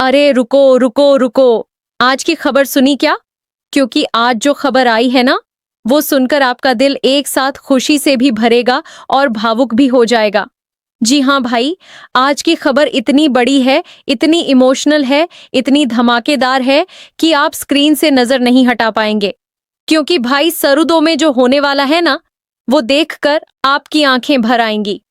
अरे रुको रुको रुको, आज की खबर सुनी क्या? क्योंकि आज जो खबर आई है ना, वो सुनकर आपका दिल एक साथ खुशी से भी भरेगा और भावुक भी हो जाएगा। जी हाँ भाई, आज की खबर इतनी बड़ी है, इतनी इमोशनल है, इतनी धमाकेदार है कि आप स्क्रीन से नजर नहीं हटा पाएंगे। क्योंकि भाई सरूदो में जो होने वाला है ना, वो देखकर आपकी आंखें भर आएंगी।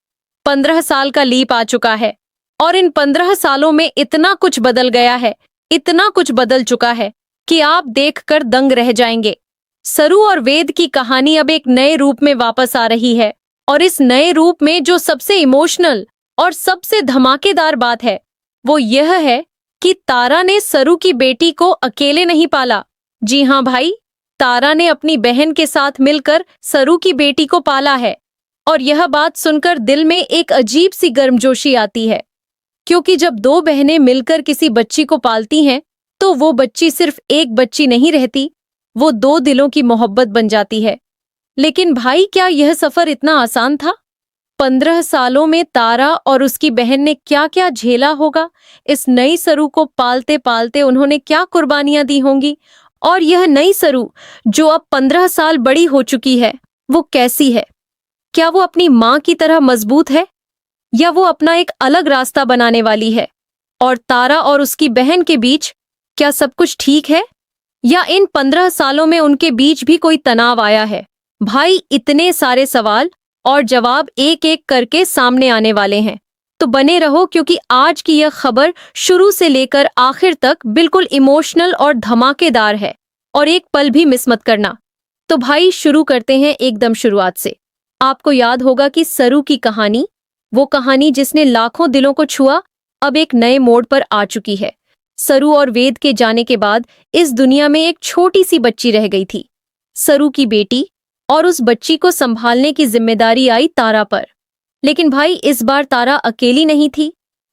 15 साल का लीप आ चुका है और इन 15 सालों में इतना कुछ बदल गया है, इतना कुछ बदल चुका है कि आप देखकर दंग रह जाएंगे। सरू और वेद की कहानी अब एक नए रूप में वापस आ रही है और इस नए रूप में जो सबसे इमोशनल और सबसे धमाकेदार बात है वो यह है कि तारा ने सरू की बेटी को अकेले नहीं पाला। जी हाँ भाई, तारा ने अपनी बहन के साथ मिलकर सरू की बेटी को पाला है। और यह बात सुनकर दिल में एक अजीब सी गर्मजोशी आती है, क्योंकि जब दो बहनें मिलकर किसी बच्ची को पालती हैं तो वो बच्ची सिर्फ एक बच्ची नहीं रहती, वो दो दिलों की मोहब्बत बन जाती है। लेकिन भाई, क्या यह सफर इतना आसान था? 15 सालों में तारा और उसकी बहन ने क्या क्या झेला होगा, इस नई सरू को पालते पालते उन्होंने क्या कुर्बानियां दी होंगी, और यह नई सरू जो अब 15 साल बड़ी हो चुकी है, वो कैसी है? क्या वो अपनी माँ की तरह मजबूत है या वो अपना एक अलग रास्ता बनाने वाली है? और तारा और उसकी बहन के बीच क्या सब कुछ ठीक है या इन 15 सालों में उनके बीच भी कोई तनाव आया है? भाई, इतने सारे सवाल और जवाब एक एक करके सामने आने वाले हैं, तो बने रहो क्योंकि आज की यह खबर शुरू से लेकर आखिर तक बिल्कुल इमोशनल और धमाकेदार है, और एक पल भी मिस मत करना। तो भाई, शुरू करते हैं एकदम शुरुआत से। आपको याद होगा कि सरू की कहानी, वो कहानी जिसने लाखों दिलों को छुआ, अब एक नए मोड़ पर आ चुकी है। सरू और वेद के जाने के बाद इस दुनिया में एक छोटी सी बच्ची रह गई थी, सरू की बेटी, और उस बच्ची को संभालने की जिम्मेदारी आई तारा पर। लेकिन भाई, इस बार तारा अकेली नहीं थी,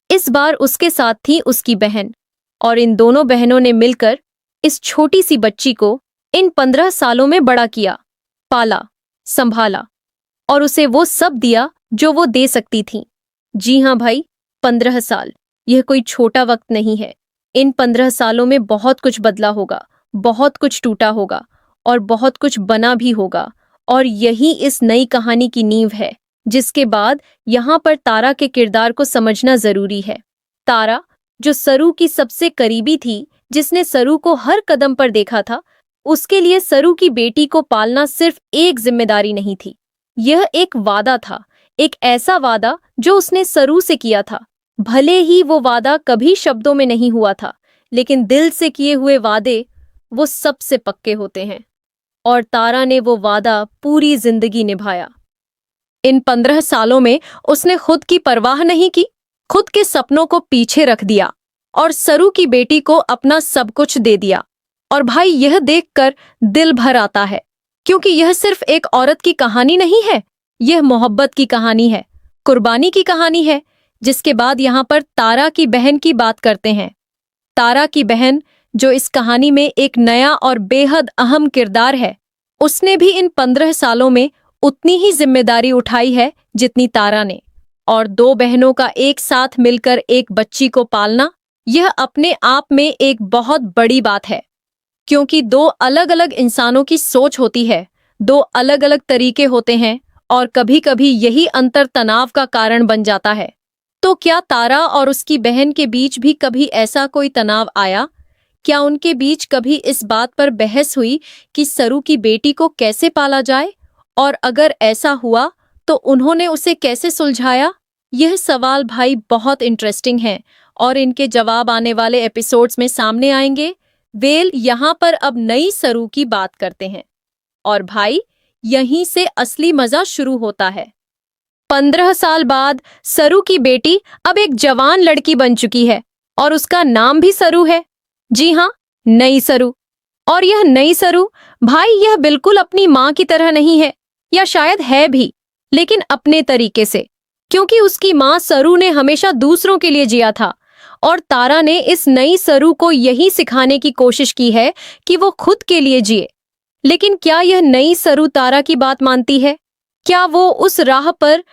इस बार उसके साथ थी उसकी बहन। और इन दोनों बहनों ने मिलकर इस छोटी सी बच्ची को इन 15 सालों में बड़ा किया, पाला, संभाला और उसे वो सब दिया जो वो दे सकती थी। जी हाँ भाई, 15 साल, यह कोई छोटा वक्त नहीं है। इन 15 सालों में बहुत कुछ बदला होगा, बहुत कुछ टूटा होगा और बहुत कुछ बना भी होगा। और यही इस नई कहानी की नींव है, जिसके बाद यहाँ पर तारा के किरदार को समझना जरूरी है। तारा, जो सरू की सबसे करीबी थी, जिसने सरू को हर कदम पर देखा था, उसके लिए सरू की बेटी को पालना सिर्फ एक जिम्मेदारी नहीं थी, यह एक वादा था। एक ऐसा वादा जो उसने सरू से किया था। भले ही वो वादा कभी शब्दों में नहीं हुआ था, लेकिन दिल से किए हुए वादे वो सबसे पक्के होते हैं। और तारा ने वो वादा पूरी जिंदगी निभाया। इन 15 सालों में उसने खुद की परवाह नहीं की, खुद के सपनों को पीछे रख दिया और सरू की बेटी को अपना सब कुछ दे दिया। और भाई, यह देखकर दिल भर आता है, क्योंकि यह सिर्फ एक औरत की कहानी नहीं है, यह मोहब्बत की कहानी है, कुर्बानी की कहानी है। जिसके बाद यहाँ पर तारा की बहन की बात करते हैं। तारा की बहन, जो इस कहानी में एक नया और बेहद अहम किरदार है, उसने भी इन 15 सालों में उतनी ही जिम्मेदारी उठाई है जितनी तारा ने। और दो बहनों का एक साथ मिलकर एक बच्ची को पालना, यह अपने आप में एक बहुत बड़ी बात है। क्योंकि दो अलग अलग इंसानों की सोच होती है, दो अलग अलग तरीके होते हैं, और कभी कभी यही अंतर तनाव का कारण बन जाता है। तो क्या तारा और उसकी बहन के बीच भी कभी ऐसा कोई तनाव आया? क्या उनके बीच कभी इस बात पर बहस हुई कि सरू की बेटी को कैसे पाला जाए? और अगर ऐसा हुआ तो उन्होंने उसे कैसे सुलझाया? यह सवाल भाई बहुत इंटरेस्टिंग है और इनके जवाब आने वाले एपिसोड्स में सामने आएंगे। वेल, यहाँ पर अब नई सरू की बात करते हैं। और भाई, यहीं से असली मजा शुरू होता है। 15 साल बाद सरू की बेटी अब एक जवान लड़की बन चुकी है और उसका नाम भी सरू है। जी हाँ, नई सरू। और यह नई सरू, भाई, यह बिल्कुल अपनी माँ की तरह नहीं है, या शायद है भी, लेकिन अपने तरीके से। क्योंकि उसकी माँ सरू ने हमेशा दूसरों के लिए जिया था, और तारा ने इस नई सरू को यही सिखाने की कोशिश की है कि वो खुद के लिए जिए। लेकिन क्या यह नई सरू तारा की बात मानती है? क्या वो उस राह पर